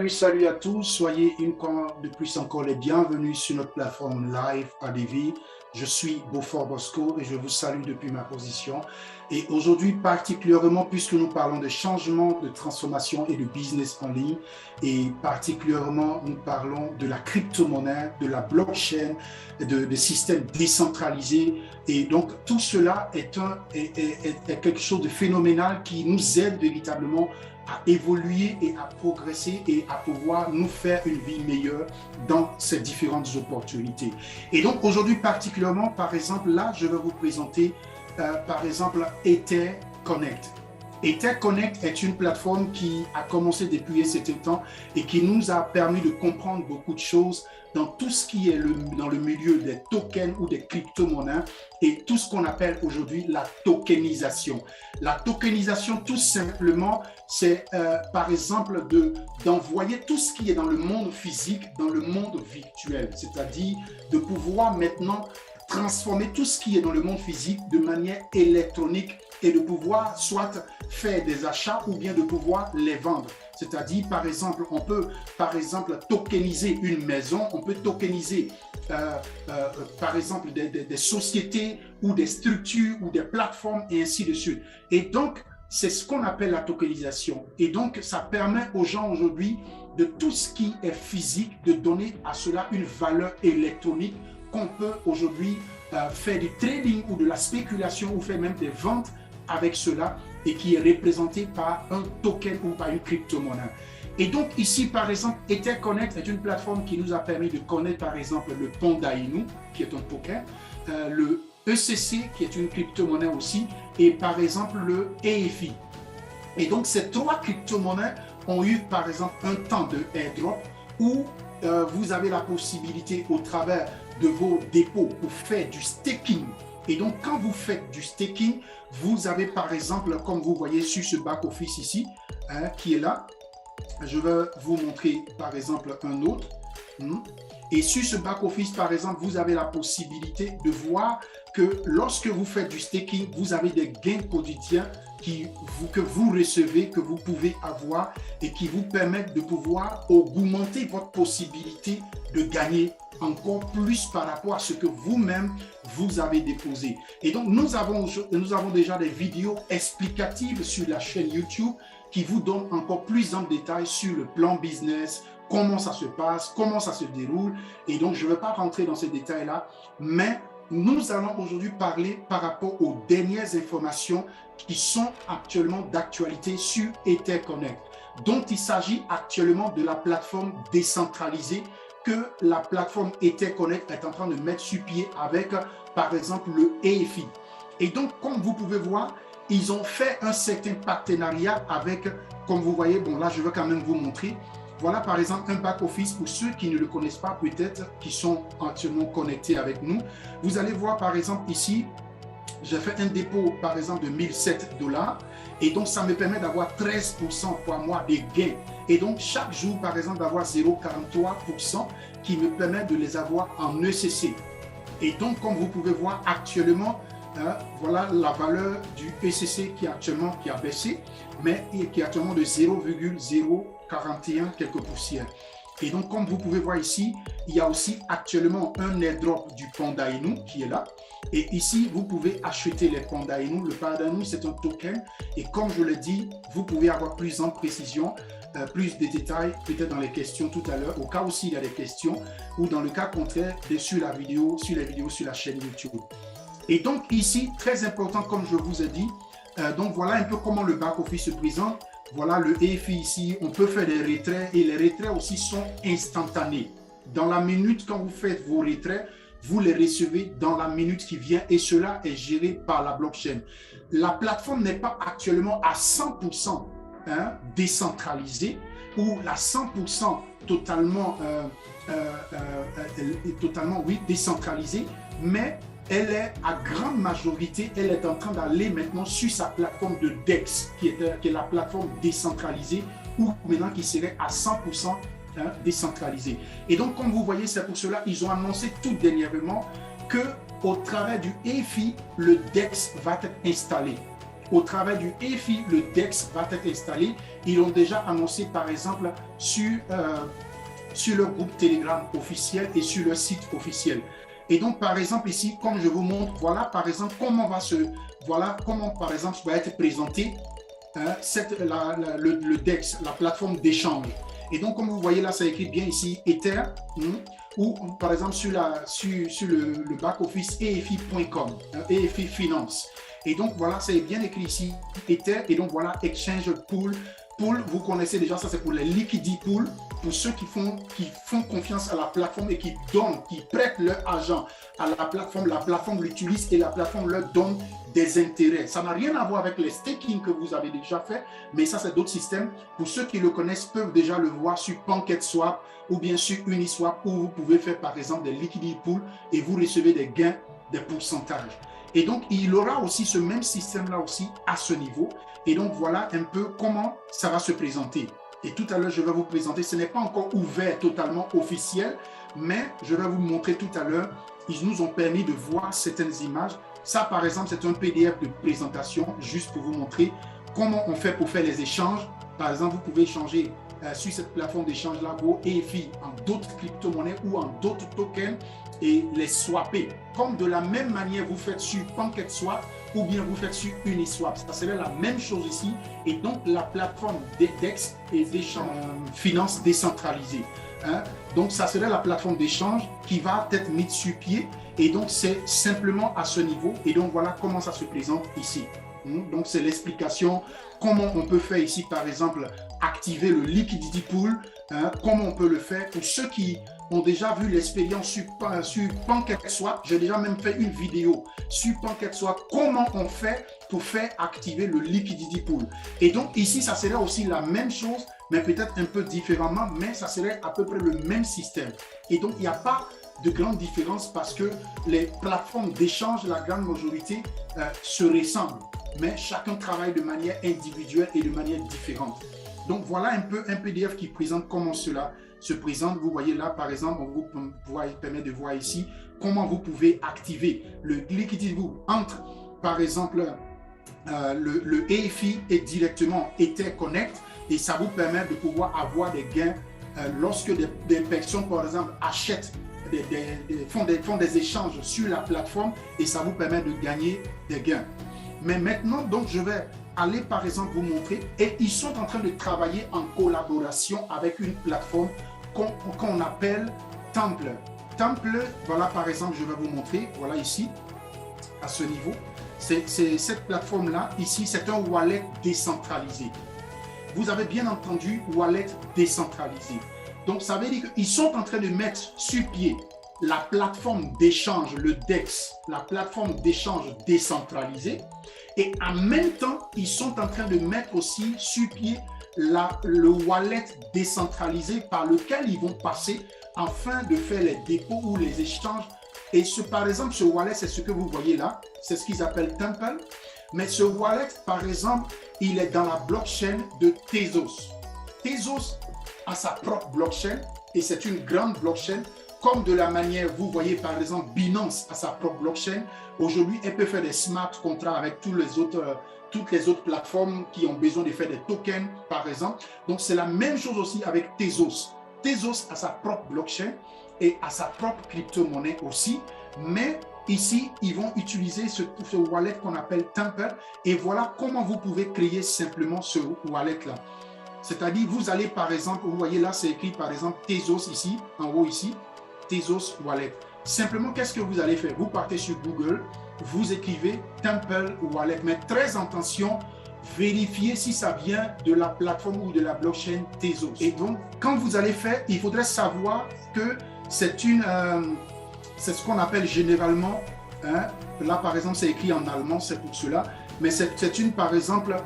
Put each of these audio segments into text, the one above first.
Salut à tous. Soyez une fois de plus encore les bienvenus sur notre plateforme live ADV. Je suis Beaufort Bosco et je vous salue depuis ma position. Et aujourd'hui, particulièrement, puisque nous parlons de changement, de transformation et de business en ligne, et particulièrement, nous parlons de la crypto-monnaie, de la blockchain, de systèmes décentralisés. Et donc, tout cela est quelque chose de phénoménal qui nous aide véritablement à évoluer et à progresser et à pouvoir nous faire une vie meilleure dans ces différentes opportunités. Et donc aujourd'hui particulièrement, par exemple, là, je vais vous présenter par exemple Ether Connect. Ether Connect est une plateforme qui a commencé depuis un certain temps et qui nous a permis de comprendre beaucoup de choses dans tout ce qui est dans le milieu des tokens ou des crypto-monnaies et tout ce qu'on appelle aujourd'hui la tokenisation. La tokenisation, tout simplement, c'est par exemple d'envoyer tout ce qui est dans le monde physique, dans le monde virtuel, c'est-à-dire de pouvoir maintenant transformer tout ce qui est dans le monde physique de manière électronique et de pouvoir soit faire des achats ou bien de pouvoir les vendre. C'est-à-dire, par exemple, on peut, par exemple, tokeniser une maison, on peut tokeniser, par exemple, des sociétés ou des structures ou des plateformes et ainsi de suite. Et donc, c'est ce qu'on appelle la tokenisation. Et donc, ça permet aux gens aujourd'hui de tout ce qui est physique, de donner à cela une valeur électronique qu'on peut aujourd'hui faire du trading ou de la spéculation ou faire même des ventes avec cela et qui est représenté par un token ou par une crypto-monnaie. Et donc ici, par exemple, Ether Connect est une plateforme qui nous a permis de connaître par exemple le Panda Inu, qui est un token, le ECC, qui est une crypto-monnaie aussi, et par exemple le EFI. Et donc ces trois crypto-monnaies ont eu par exemple un temps de airdrop où vous avez la possibilité au travers de vos dépôts pour faire du staking. Et donc, quand vous faites du staking, vous avez par exemple, comme vous voyez sur ce back-office ici, qui est là, je vais vous montrer par exemple un autre. Et sur ce back-office, par exemple, vous avez la possibilité de voir que lorsque vous faites du staking, vous avez des gains quotidiens que vous recevez, que vous pouvez avoir et qui vous permettent de pouvoir augmenter votre possibilité de gagner encore plus par rapport à ce que vous-même vous avez déposé. Et donc, nous avons déjà des vidéos explicatives sur la chaîne YouTube qui vous donnent encore plus en détail sur le plan business, comment ça se passe, comment ça se déroule. Et donc, je ne vais pas rentrer dans ces détails-là, mais nous allons aujourd'hui parler par rapport aux dernières informations qui sont actuellement d'actualité sur Ether Connect, dont il s'agit actuellement de la plateforme décentralisée que la plateforme Ether Connect est en train de mettre sur pied avec, par exemple, le EFI. Et donc, comme vous pouvez voir, ils ont fait un certain partenariat avec, comme vous voyez, bon là, je veux quand même vous montrer. Voilà, par exemple, un back-office pour ceux qui ne le connaissent pas, peut-être, qui sont actuellement connectés avec nous. Vous allez voir, par exemple, ici, j'ai fait un dépôt, par exemple, de 1007 $. Et donc, ça me permet d'avoir 13% par mois de gains. Et donc, chaque jour, par exemple, d'avoir 0,43% qui me permet de les avoir en ECC. Et donc, comme vous pouvez voir actuellement, voilà la valeur du ECC qui a baissé, mais qui est actuellement de 0,041 quelques poussières. Et donc, comme vous pouvez voir ici, il y a aussi actuellement un airdrop du Panda Inu qui est là. Et ici, vous pouvez acheter les Panda Inu. Le Panda Inu, c'est un token. Et comme je l'ai dit, vous pouvez avoir plus en précision, plus de détails, peut-être dans les questions tout à l'heure, au cas où il y a des questions, ou dans le cas contraire, sur les vidéos sur la chaîne YouTube. Et donc ici, très important, comme je vous ai dit, donc voilà un peu comment le back-office se présente. Voilà le EFI ici, on peut faire des retraits et les retraits aussi sont instantanés. Dans la minute, quand vous faites vos retraits, vous les recevez dans la minute qui vient et cela est géré par la blockchain. La plateforme n'est pas actuellement à 100% décentralisée ou à 100% totalement décentralisée, mais elle est à grande majorité, elle est en train d'aller maintenant sur sa plateforme de DEX, qui est la plateforme décentralisée, ou maintenant qui serait à 100% décentralisée. Et donc, comme vous voyez, c'est pour cela qu'ils ont annoncé tout dernièrement qu'au travers du EFI, le DEX va être installé. au travers du EFI, le DEX va être installé. Ils l'ont déjà annoncé, par exemple, sur le groupe Telegram officiel et sur le site officiel. Et donc, par exemple, ici, comme je vous montre, voilà, par exemple, comment par exemple, va être présenté le DEX, la plateforme d'échange. Et donc, comme vous voyez là, ça écrit bien ici Ether, ou par exemple sur le back-office EFI.com, EFI Finance. Et donc, voilà, c'est bien écrit ici Ether. Et donc, voilà, Exchange Pool. Pool, vous connaissez déjà, ça c'est pour les liquidity pools, pour ceux qui font confiance à la plateforme et qui prêtent leur argent à la plateforme l'utilise et la plateforme leur donne des intérêts. Ça n'a rien à voir avec les staking que vous avez déjà fait, mais ça c'est d'autres systèmes. Pour ceux qui le connaissent, peuvent déjà le voir sur PancakeSwap ou bien sur Uniswap, où vous pouvez faire par exemple des liquidity pools et vous recevez des gains, des pourcentages. Et donc, il aura aussi ce même système-là aussi à ce niveau. Et donc, voilà un peu comment ça va se présenter. Et tout à l'heure, je vais vous présenter, ce n'est pas encore ouvert totalement officiel, mais je vais vous montrer tout à l'heure, ils nous ont permis de voir certaines images. Ça, par exemple, c'est un PDF de présentation, juste pour vous montrer comment on fait pour faire les échanges. Par exemple, vous pouvez échanger sur cette plateforme d'échange-là vos EFI en d'autres crypto-monnaies ou en d'autres tokens et les swapper. Comme de la même manière, vous faites sur PancakeSwap ou bien vous faites sur Uniswap. Ça serait la même chose ici. Et donc, la plateforme DEX et d'échange finance décentralisée. Donc, ça serait la plateforme d'échange qui va être mise sur pied. Et donc, c'est simplement à ce niveau. Et donc, voilà comment ça se présente ici. Donc, c'est l'explication. Comment on peut faire ici, par exemple, activer le liquidity pool. Comment on peut le faire pour ceux qui ont déjà vu l'expérience sur PancakeSwap. J'ai déjà même fait une vidéo sur PancakeSwap. Comment on fait pour faire activer le liquidity pool. Et donc, ici, ça serait aussi la même chose, mais peut-être un peu différemment, mais ça serait à peu près le même système. Et donc, il n'y a pas de grande différence parce que les plateformes d'échange, la grande majorité, se ressemblent. Mais chacun travaille de manière individuelle et de manière différente. Donc, voilà un peu un PDF qui présente comment cela se présente. Vous voyez là, par exemple, on vous permet de voir ici comment vous pouvez activer le liquidity pool entre, par exemple, le EFI et directement Ether Connect et ça vous permet de pouvoir avoir des gains lorsque des personnes, par exemple, achètent font des échanges sur la plateforme et ça vous permet de gagner des gains. Mais maintenant, donc, je vais aller, par exemple, vous montrer et ils sont en train de travailler en collaboration avec une plateforme qu'on appelle Temple. Temple, voilà, par exemple, je vais vous montrer, voilà ici, à ce niveau. C'est cette plateforme-là, ici, c'est un wallet décentralisé. Vous avez bien entendu, wallet décentralisé. Donc, ça veut dire qu'ils sont en train de mettre sur pied la plateforme d'échange, le DEX, la plateforme d'échange décentralisée. Et en même temps, ils sont en train de mettre aussi sur pied le wallet décentralisé par lequel ils vont passer afin de faire les dépôts ou les échanges. Et par exemple, ce wallet, c'est ce que vous voyez là. C'est ce qu'ils appellent Temple. Mais ce wallet, par exemple, il est dans la blockchain de Tezos. Tezos a sa propre blockchain et c'est une grande blockchain. Comme de la manière, vous voyez par exemple Binance a sa propre blockchain. Aujourd'hui, elle peut faire des smart contracts avec toutes les autres plateformes qui ont besoin de faire des tokens, par exemple. Donc, c'est la même chose aussi avec Tezos. Tezos a sa propre blockchain et a sa propre crypto-monnaie aussi. Mais ici, ils vont utiliser ce wallet qu'on appelle Temple. Et voilà comment vous pouvez créer simplement ce wallet-là. C'est-à-dire, vous allez par exemple, vous voyez là, c'est écrit par exemple Tezos ici, en haut ici. Tezos Wallet. Simplement, qu'est-ce que vous allez faire? Vous partez sur Google, vous écrivez Temple Wallet, mais très attention, vérifiez si ça vient de la plateforme ou de la blockchain Tezos. Et donc, quand vous allez faire, il faudrait savoir que c'est ce qu'on appelle généralement, là par exemple, c'est écrit en allemand, c'est pour cela, mais c'est une, par exemple,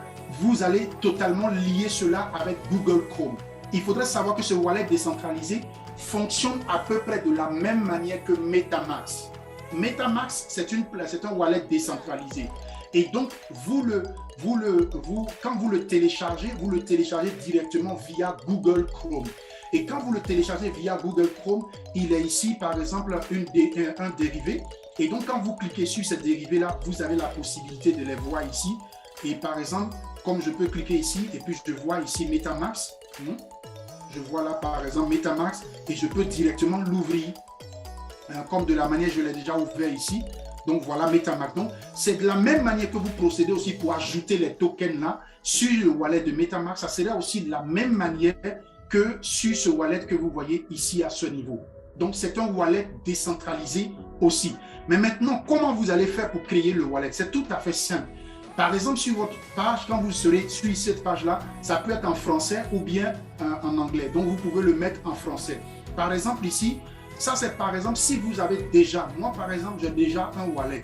vous allez totalement lier cela avec Google Chrome. Il faudrait savoir que ce wallet décentralisé fonctionne à peu près de la même manière que MetaMask. MetaMask, c'est un wallet décentralisé. Et donc, quand vous le téléchargez directement via Google Chrome. Et quand vous le téléchargez via Google Chrome, il est ici, par exemple, un dérivé. Et donc, quand vous cliquez sur cette dérivée-là, vous avez la possibilité de les voir ici. Et par exemple, comme je peux cliquer ici, et puis je vois ici MetaMask, je vois là par exemple MetaMask, et je peux directement l'ouvrir, comme de la manière je l'ai déjà ouvert ici. Donc voilà MetaMask. Donc c'est de la même manière que vous procédez aussi pour ajouter les tokens là sur le wallet de MetaMask. Ça sera aussi de la même manière que sur ce wallet que vous voyez ici à ce niveau. Donc c'est un wallet décentralisé aussi. Mais maintenant, comment vous allez faire pour créer le wallet? C'est tout à fait simple. Par exemple, sur votre page, quand vous serez sur cette page-là, ça peut être en français ou bien en anglais. Donc, vous pouvez le mettre en français. Par exemple, ici, ça c'est par exemple si vous avez déjà, moi par exemple, j'ai déjà un wallet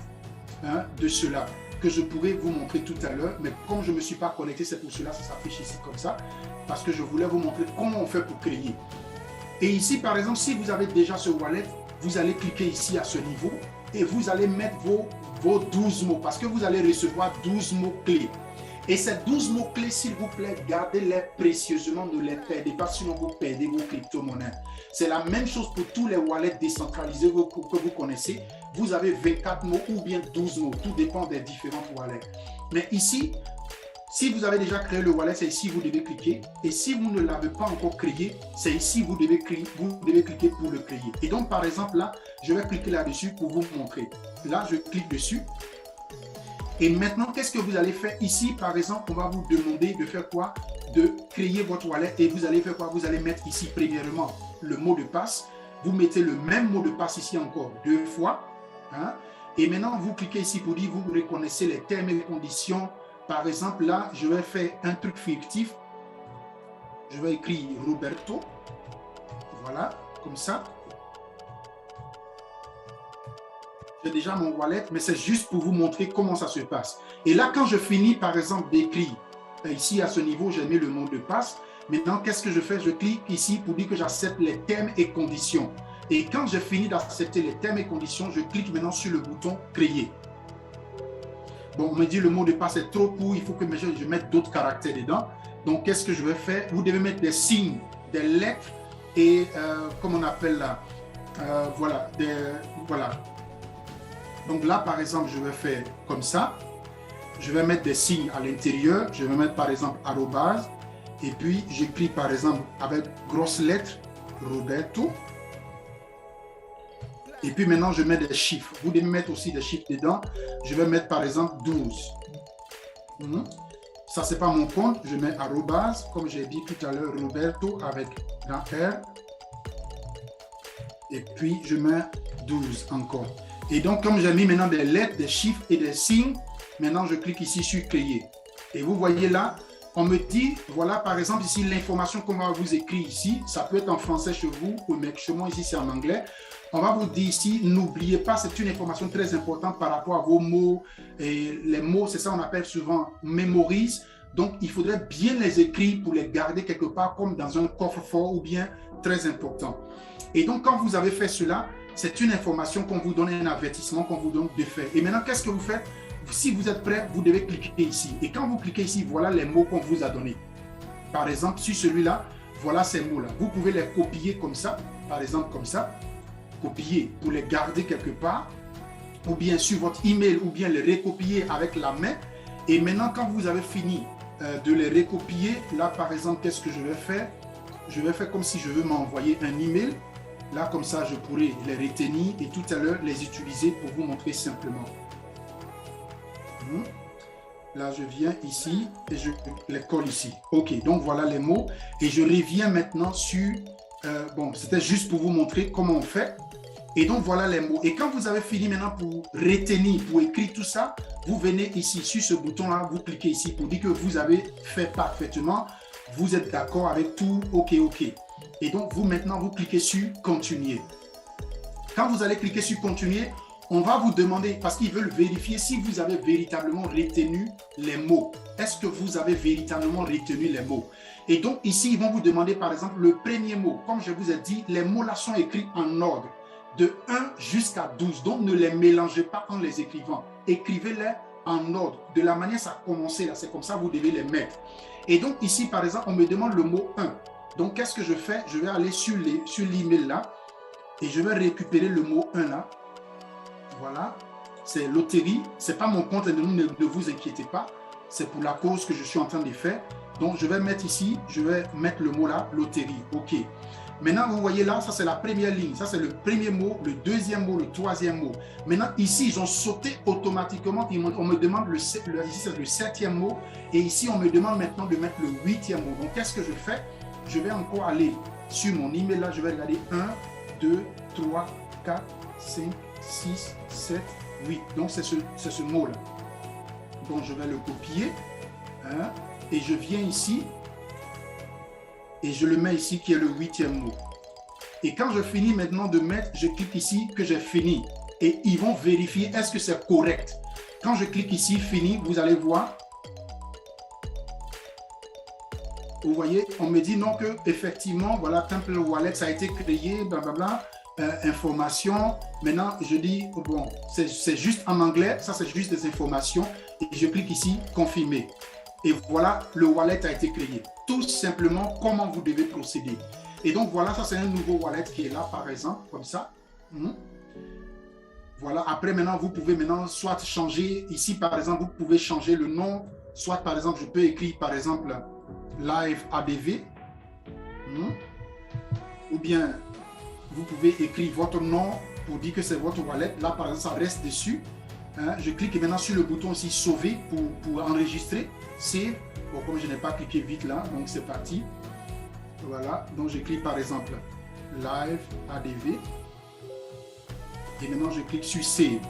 de cela que je pourrais vous montrer tout à l'heure. Mais comme je ne me suis pas connecté, c'est pour cela que ça s'affiche ici comme ça. Parce que je voulais vous montrer comment on fait pour créer. Et ici, par exemple, si vous avez déjà ce wallet, vous allez cliquer ici à ce niveau et vous allez mettre vos 12 mots parce que vous allez recevoir 12 mots-clés. Et ces 12 mots-clés, s'il vous plaît, gardez-les précieusement, ne les perdez pas, sinon vous perdez vos crypto-monnaies. C'est la même chose pour tous les wallets décentralisés que vous connaissez. Vous avez 24 mots ou bien 12 mots, tout dépend des différents wallets. Mais ici, si vous avez déjà créé le wallet, c'est ici que vous devez cliquer. Et si vous ne l'avez pas encore créé, c'est ici que vous devez cliquer pour le créer. Et donc, par exemple, là, je vais cliquer là-dessus pour vous montrer. Là, je clique dessus. Et maintenant, qu'est-ce que vous allez faire ici? Par exemple, on va vous demander de faire quoi? De créer votre wallet. Et vous allez faire quoi? Vous allez mettre ici, premièrement, le mot de passe. Vous mettez le même mot de passe ici encore 2 fois. Et maintenant, vous cliquez ici pour dire, vous reconnaissez les termes et conditions. Par exemple, là, je vais faire un truc fictif. Je vais écrire Roberto. Voilà, comme ça. J'ai déjà mon wallet, mais c'est juste pour vous montrer comment ça se passe. Et là, quand je finis, par exemple, d'écrire, ici, à ce niveau, j'ai mis le mot de passe. Maintenant, qu'est-ce que je fais? Je clique ici pour dire que j'accepte les termes et conditions. Et quand j'ai fini d'accepter les termes et conditions, je clique maintenant sur le bouton « Créer ». Bon, on me dit le mot de passe est trop court, il faut que je mette d'autres caractères dedans. Donc, qu'est-ce que je vais faire? Vous devez mettre des signes, des lettres et, comme on appelle là, voilà, voilà. Donc là, par exemple, je vais faire comme ça. Je vais mettre des signes à l'intérieur. Je vais mettre, par exemple, arrobase. Et puis, j'écris, par exemple, avec grosses lettres, Roberto. Et puis maintenant, je mets des chiffres. Vous devez mettre aussi des chiffres dedans. Je vais mettre par exemple 12. Ça, ce n'est pas mon compte. Je mets arrobase, comme j'ai dit tout à l'heure, Roberto avec grand R. Et puis, je mets 12 encore. Et donc, comme j'ai mis maintenant des lettres, des chiffres et des signes, maintenant, je clique ici sur Créer. Et vous voyez là, on me dit, voilà, par exemple, ici, l'information qu'on va vous écrire ici, ça peut être en français chez vous, mais chez moi, ici, c'est en anglais. On va vous dire ici, n'oubliez pas, c'est une information très importante par rapport à vos mots. Et les mots, c'est ça, on appelle souvent mémorise. Donc, il faudrait bien les écrire pour les garder quelque part comme dans un coffre-fort ou bien très important. Et donc, quand vous avez fait cela, c'est une information qu'on vous donne, un avertissement qu'on vous donne de faire. Et maintenant, qu'est-ce que vous faites? Si vous êtes prêt, vous devez cliquer ici. Et quand vous cliquez ici, voilà les mots qu'on vous a donnés. Par exemple, sur celui-là, voilà ces mots-là. Vous pouvez les copier comme ça, par exemple comme ça. Copier pour les garder quelque part, ou bien sur votre email, ou bien les recopier avec la main. Et maintenant, quand vous avez fini de les recopier, là, par exemple, qu'est-ce que je vais faire? Je vais faire comme si je veux m'envoyer un email. Là, comme ça, je pourrais les retenir et tout à l'heure, les utiliser pour vous montrer simplement. Là, je viens ici et je les colle ici. OK, donc voilà les mots. Et je reviens maintenant sur... bon, c'était juste pour vous montrer comment on fait. Et donc, voilà les mots. Et quand vous avez fini maintenant pour retenir, pour écrire tout ça, vous venez ici, sur ce bouton-là, vous cliquez ici pour dire que vous avez fait parfaitement. Vous êtes d'accord avec tout. OK, OK. Et donc, vous maintenant, vous cliquez sur « Continuer ». Quand vous allez cliquer sur « Continuer », on va vous demander, parce qu'ils veulent vérifier si vous avez véritablement retenu les mots. Est-ce que vous avez véritablement retenu les mots? Et donc, ici, ils vont vous demander, par exemple, le premier mot. Comme je vous ai dit, les mots là sont écrits en ordre, de 1 jusqu'à 12. Donc, ne les mélangez pas en les écrivant. Écrivez-les en ordre. De la manière ça a commencé là, c'est comme ça que vous devez les mettre. Et donc, ici, par exemple, on me demande le mot 1. Donc, qu'est-ce que je fais? Je vais aller sur l'email là et je vais récupérer le mot 1 là. Voilà, c'est loterie. Ce n'est pas mon compte, ne vous inquiétez pas. c'est pour la cause que je suis en train de faire. Donc, je vais mettre ici, je vais mettre le mot là, loterie. OK. Maintenant, vous voyez là, ça c'est la première ligne. Ça c'est le premier mot, le deuxième mot, le troisième mot. Maintenant, ici, ils ont sauté automatiquement. On me demande, ici c'est le septième mot. Et ici, on me demande maintenant de mettre le huitième mot. Donc, qu'est-ce que je fais? Je vais encore aller sur mon email là. Je vais regarder 1, 2, 3, 4, 5, 6, 7, 8. Donc, c'est ce mot-là. Donc, je vais le copier. Hein, et je viens ici. Et je le mets ici qui est le huitième mot. Et quand je finis maintenant de mettre, je clique ici que j'ai fini. Et ils vont vérifier est-ce que c'est correct. Quand je clique ici, fini, vous allez voir. Vous voyez, on me dit non que effectivement, voilà, Temple Wallet, ça a été créé, blablabla, information. Maintenant, je dis, bon, c'est juste en anglais, ça c'est juste des informations. Et je clique ici, confirmer. Et voilà, le wallet a été créé. Tout simplement, comment vous devez procéder. Et donc, voilà, ça c'est un nouveau wallet qui est là, par exemple, comme ça. Voilà, après maintenant, vous pouvez maintenant soit changer, ici par exemple, vous pouvez changer le nom, soit par exemple, je peux écrire par exemple, Live ADV, ou bien vous pouvez écrire votre nom pour dire que c'est votre wallet. Là, par exemple, ça reste dessus. Hein, je clique maintenant sur le bouton aussi sauver pour enregistrer. Save. Bon, comme je n'ai pas cliqué vite là, donc c'est parti. Voilà, donc je clique par exemple Live ADV. Et maintenant je clique sur Save.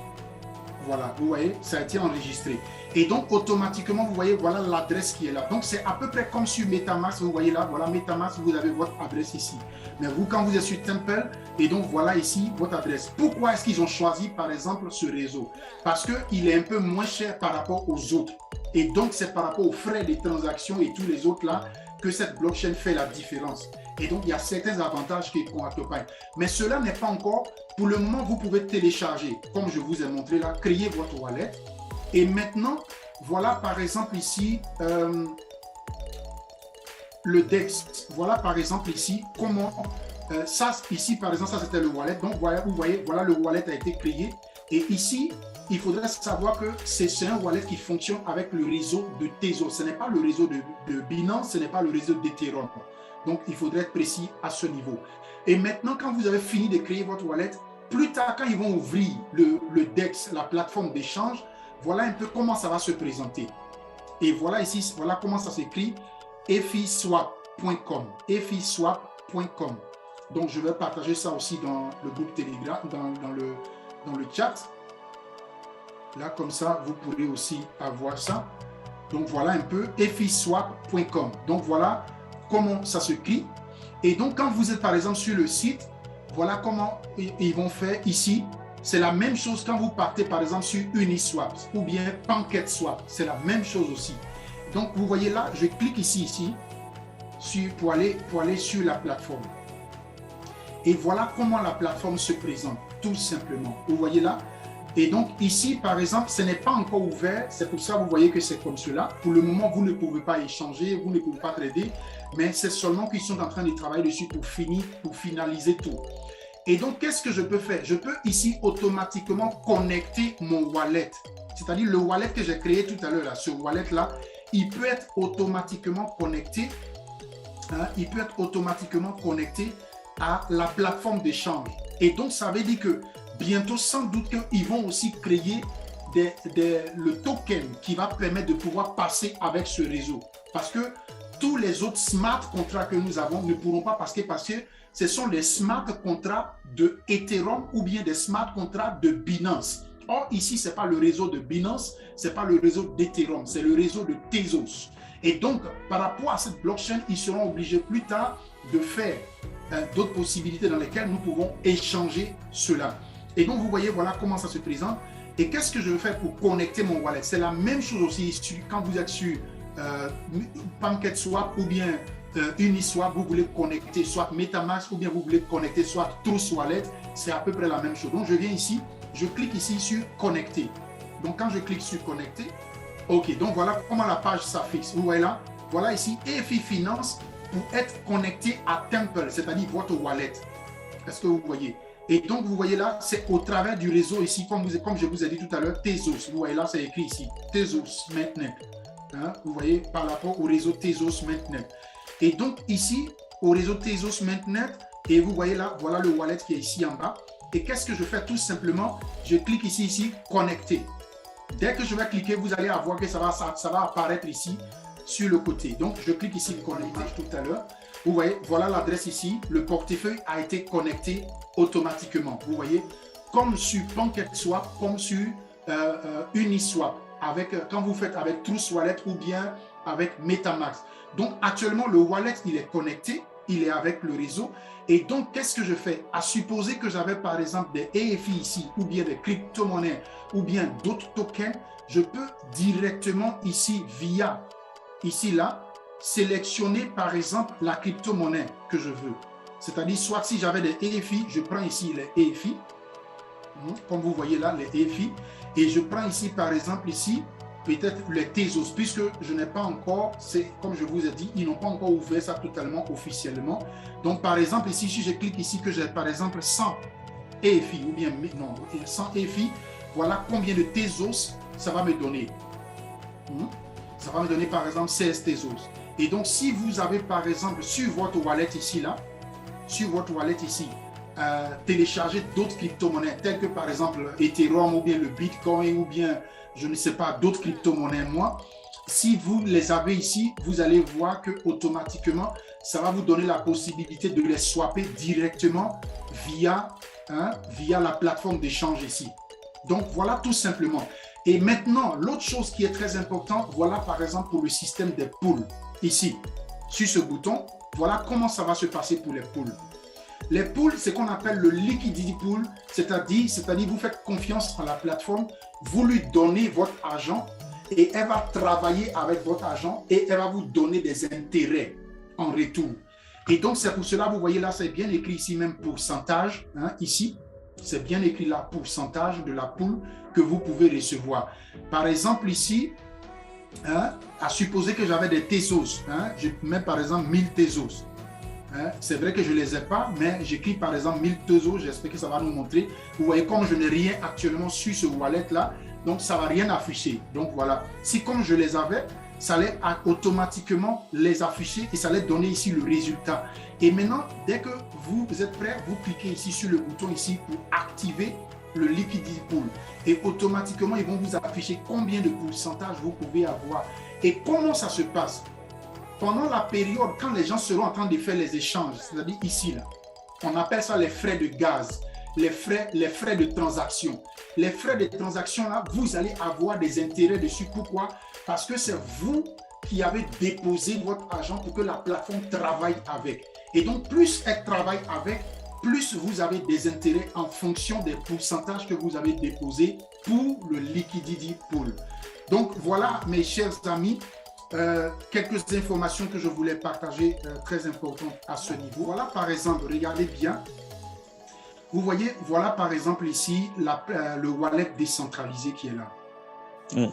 Voilà, vous voyez, ça a été enregistré. Et donc automatiquement, vous voyez, voilà l'adresse qui est là. Donc c'est à peu près comme sur MetaMask, vous voyez là, voilà MetaMask, vous avez votre adresse ici. Mais vous, quand vous êtes sur Temple, et donc voilà ici votre adresse. Pourquoi est-ce qu'ils ont choisi par exemple ce réseau? Parce qu'il est un peu moins cher par rapport aux autres. Et donc c'est par rapport aux frais de transaction et tous les autres là que cette blockchain fait la différence. Et donc, il y a certains avantages qui accompagnent. Mais cela n'est pas encore, pour le moment, vous pouvez télécharger, comme je vous ai montré là, créer votre wallet. Et maintenant, voilà par exemple ici, le DEX. Voilà par exemple ici, comment, ça ici par exemple, ça c'était le wallet. Donc, voilà, vous voyez, voilà le wallet a été créé. Et ici, il faudrait savoir que c'est un wallet qui fonctionne avec le réseau de Tezos. Ce n'est pas le réseau de Binance, ce n'est pas le réseau d'Ethereum. Donc, il faudrait être précis à ce niveau. Et maintenant, quand vous avez fini de créer votre wallet, plus tard, quand ils vont ouvrir le DEX, la plateforme d'échange, voilà un peu comment ça va se présenter. Et voilà ici, voilà comment ça s'écrit, efiswap.com, efiswap.com. Donc, je vais partager ça aussi dans le groupe Telegram, dans le chat. Là, comme ça, vous pourrez aussi avoir ça. Donc, voilà un peu efiswap.com. Donc, voilà comment ça se crie. Et donc, quand vous êtes par exemple sur le site, voilà comment ils vont faire ici. C'est la même chose quand vous partez par exemple sur Uniswap ou bien PancakeSwap. C'est la même chose aussi. Donc, vous voyez là, je clique ici pour aller sur la plateforme. Et voilà comment la plateforme se présente, tout simplement. Vous voyez là. Et donc ici, par exemple, ce n'est pas encore ouvert. C'est pour ça que vous voyez que c'est comme cela. Pour le moment, vous ne pouvez pas échanger, vous ne pouvez pas trader. Mais c'est seulement qu'ils sont en train de travailler dessus pour finaliser tout. Et donc, qu'est-ce que je peux faire? Je peux ici automatiquement connecter mon wallet. C'est-à-dire le wallet que j'ai créé tout à l'heure, ce wallet-là, il peut être automatiquement connecté. Il peut être automatiquement connecté à la plateforme d'échange. Et donc, ça veut dire que bientôt, sans doute qu'ils vont aussi créer le token qui va permettre de pouvoir passer avec ce réseau. Parce que tous les autres smart contracts que nous avons ne pourront pas passer parce que ce sont des smart contracts de Ethereum ou bien des smart contracts de Binance. Or, ici, ce n'est pas le réseau de Binance, ce n'est pas le réseau d'Ethereum, c'est le réseau de Tezos. Et donc, par rapport à cette blockchain, ils seront obligés plus tard de faire d'autres possibilités dans lesquelles nous pouvons échanger cela. Et donc, vous voyez, voilà comment ça se présente. Et qu'est-ce que je vais faire pour connecter mon wallet? C'est la même chose aussi quand vous êtes sur PancakeSwap ou bien Uniswap, vous voulez connecter soit MetaMask ou bien vous voulez connecter soit Trust Wallet, c'est à peu près la même chose. Donc, je viens ici, je clique ici sur connecter. Donc, quand je clique sur connecter, ok, donc voilà comment la page s'affiche. Vous voyez là, voilà ici, EFI Finance pour être connecté à Temple, c'est-à-dire votre wallet. Est-ce que vous voyez? Et donc, vous voyez là, c'est au travers du réseau ici, comme je vous ai dit tout à l'heure, Tezos. Vous voyez là, c'est écrit ici, Tezos maintenant. hein, vous voyez, par rapport au réseau Tezos Mainnet. Et donc ici, au réseau Tezos Mainnet, et vous voyez là, voilà le wallet qui est ici en bas. Et qu'est-ce que je fais? Tout simplement, je clique ici, connecter. Dès que je vais cliquer, vous allez voir que ça va apparaître ici sur le côté. Donc, je clique ici, connecter tout à l'heure. Vous voyez, voilà l'adresse ici. Le portefeuille a été connecté automatiquement. Vous voyez, comme sur PancakeSwap, comme sur Uniswap, quand vous faites avec Trust Wallet ou bien avec MetaMask. Donc, actuellement, le wallet, il est connecté, il est avec le réseau. Et donc, qu'est-ce que je fais? À supposer que j'avais, par exemple, des EFI ici, ou bien des crypto-monnaies, ou bien d'autres tokens, je peux directement ici, via, ici, là, sélectionner, par exemple, la crypto-monnaie que je veux. C'est-à-dire, soit si j'avais des EFI, je prends ici les EFI, comme vous voyez là, les EFI, et je prends ici, par exemple, ici, peut-être les Tezos, puisque je n'ai pas encore, c'est comme je vous ai dit, ils n'ont pas encore ouvert ça totalement officiellement. Donc, par exemple, ici, si je clique ici que j'ai, par exemple, 100 EFI, ou bien, non, 100 EFI, voilà combien de Tezos ça va me donner. Ça va me donner, par exemple, 16 Tezos. Et donc, si vous avez, par exemple, sur votre wallet ici, là, sur votre wallet ici, télécharger d'autres crypto-monnaies, telles que, par exemple, Ethereum, ou bien le Bitcoin, ou bien je ne sais pas, d'autres crypto-monnaies, moi, si vous les avez ici, vous allez voir que automatiquement, ça va vous donner la possibilité de les swapper directement via la plateforme d'échange ici. Donc, voilà tout simplement. Et maintenant, l'autre chose qui est très importante, voilà par exemple pour le système des pools. Ici, sur ce bouton, voilà comment ça va se passer pour les pools. Les pools, c'est ce qu'on appelle le liquidity pool, c'est-à-dire vous faites confiance en la plateforme, vous lui donnez votre argent et elle va travailler avec votre argent et elle va vous donner des intérêts en retour. Et donc, c'est pour cela, vous voyez là, c'est bien écrit ici même pourcentage, ici, c'est bien écrit là, pourcentage de la pool que vous pouvez recevoir. Par exemple, ici, à supposer que j'avais des Tezos, je mets par exemple 1000 Tezos. C'est vrai que je ne les ai pas, mais j'écris par exemple 1000 Tezos, j'espère que ça va nous montrer. Vous voyez, comme je n'ai rien actuellement sur ce wallet-là, donc ça ne va rien afficher. Donc voilà, si comme je les avais, ça allait automatiquement les afficher et ça allait donner ici le résultat. Et maintenant, dès que vous êtes prêt, vous cliquez ici sur le bouton ici pour activer le liquidity pool. Et automatiquement, ils vont vous afficher combien de pourcentage vous pouvez avoir. Et comment ça se passe? Pendant la période, quand les gens seront en train de faire les échanges, c'est-à-dire ici, là, on appelle ça les frais de gaz, les frais de transaction. Les frais de transaction, là, vous allez avoir des intérêts dessus. Pourquoi? Parce que c'est vous qui avez déposé votre argent pour que la plateforme travaille avec. Et donc, plus elle travaille avec, plus vous avez des intérêts en fonction des pourcentages que vous avez déposés pour le liquidity pool. Donc, voilà, mes chers amis, quelques informations que je voulais partager très importantes à ce niveau. Voilà par exemple, regardez bien, vous voyez, voilà par exemple ici le wallet décentralisé qui est là.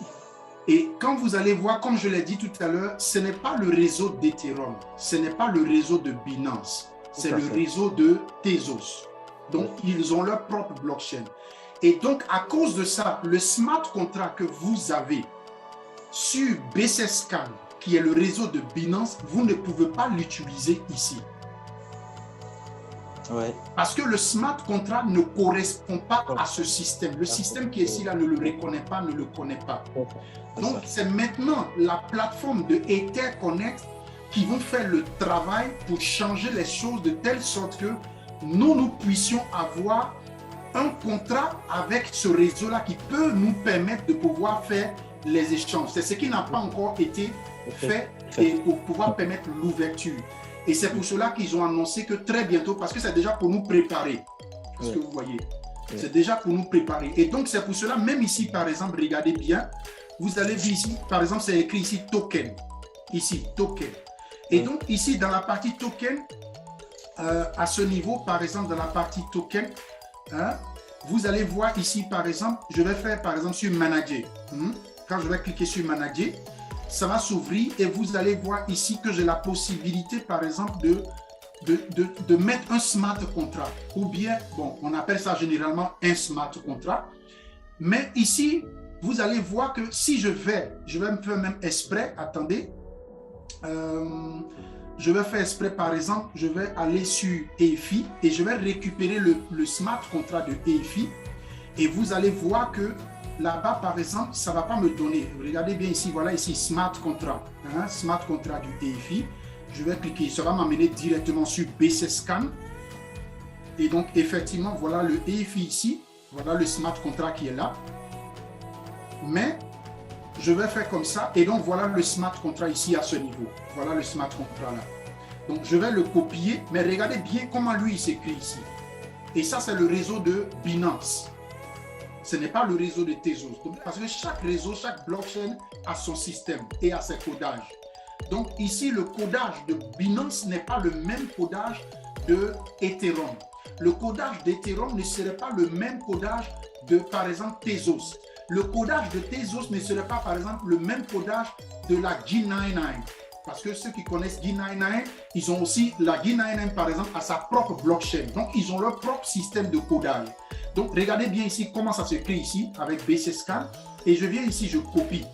Et quand vous allez voir, comme je l'ai dit tout à l'heure, ce n'est pas le réseau d'Ethereum, ce n'est pas le réseau de Binance, c'est le réseau de Tezos. Donc, ils ont leur propre blockchain. Et donc, à cause de ça, le smart contract que vous avez sur BCScan, qui est le réseau de Binance, vous ne pouvez pas l'utiliser ici. Parce que le smart contract ne correspond pas à ce système. Le système qui est ici, là, ne le reconnaît pas, ne le connaît pas. Donc, c'est maintenant la plateforme de EtherConnect qui vont faire le travail pour changer les choses de telle sorte que nous puissions avoir un contrat avec ce réseau-là qui peut nous permettre de pouvoir faire les échanges. C'est ce qui n'a pas encore été fait et pour pouvoir permettre l'ouverture. Et c'est pour cela qu'ils ont annoncé que très bientôt, parce que c'est déjà pour nous préparer, ce que vous voyez, c'est déjà pour nous préparer. Et donc c'est pour cela, même ici par exemple, regardez bien, vous allez voir ici, par exemple c'est écrit ici token, ici token. Et donc ici dans la partie token, à ce niveau, par exemple dans la partie token, vous allez voir ici par exemple, je vais faire par exemple sur manager. Quand je vais cliquer sur manager, ça va s'ouvrir et vous allez voir ici que j'ai la possibilité par exemple de mettre un smart contract ou bien, bon, on appelle ça généralement un smart contract. Mais ici, vous allez voir que si je vais me faire même exprès, attendez, je vais faire exprès, par exemple, je vais aller sur EFI et je vais récupérer le smart contract de EFI et vous allez voir que là-bas, par exemple, ça ne va pas me donner. Regardez bien ici, voilà ici, smart contract, hein, smart contract du EFI. Je vais cliquer, ça va m'amener directement sur BC Scan. Et donc, effectivement, voilà le EFI ici, voilà le smart contract qui est là. Mais je vais faire comme ça et donc voilà le smart contract ici à ce niveau. Voilà le smart contract là. Donc je vais le copier, mais regardez bien comment lui il s'écrit ici. Et ça c'est le réseau de Binance. Ce n'est pas le réseau de Tezos. Donc, parce que chaque réseau, chaque blockchain a son système et a ses codages. Donc ici le codage de Binance n'est pas le même codage de Ethereum. Le codage d'Ethereum ne serait pas le même codage de par exemple Tezos. Le codage de Tezos ne serait pas, par exemple, le même codage de la G99. Parce que ceux qui connaissent G99, ils ont aussi, la G99, par exemple, a sa propre blockchain. Donc, ils ont leur propre système de codage. Donc, regardez bien ici comment ça s'écrit ici avec BC Scan. Et je viens ici, je copie.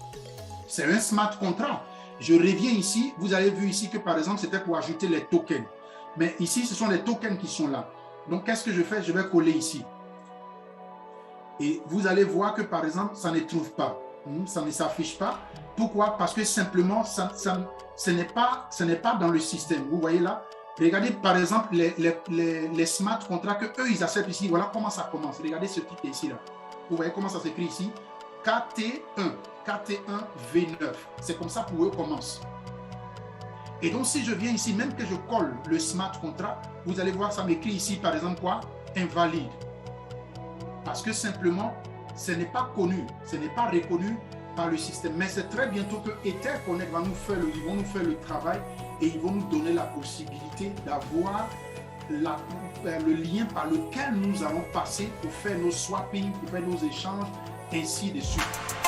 C'est un smart contract. Je reviens ici. Vous avez vu ici que, par exemple, c'était pour ajouter les tokens. Mais ici, ce sont les tokens qui sont là. Donc, qu'est-ce que je fais? Je vais coller ici. Et vous allez voir que, par exemple, ça ne trouve pas. Ça ne s'affiche pas. Pourquoi? Parce que simplement, ce n'est pas dans le système. Vous voyez là? Regardez, par exemple, les smart contracts qu'eux, ils acceptent ici. Voilà comment ça commence. Regardez ce titre ici. Là. Vous voyez comment ça s'écrit ici? KT1. KT1 V9. C'est comme ça pour eux commence. Et donc, si je viens ici, même que je colle le smart contract, vous allez voir, ça m'écrit ici, par exemple, quoi? Invalide. Parce que simplement, ce n'est pas connu, ce n'est pas reconnu par le système. Mais c'est très bientôt que EtherConnect va nous faire le travail et ils vont nous donner la possibilité d'avoir le lien par lequel nous allons passer pour faire nos swapping, pour faire nos échanges, ainsi de suite.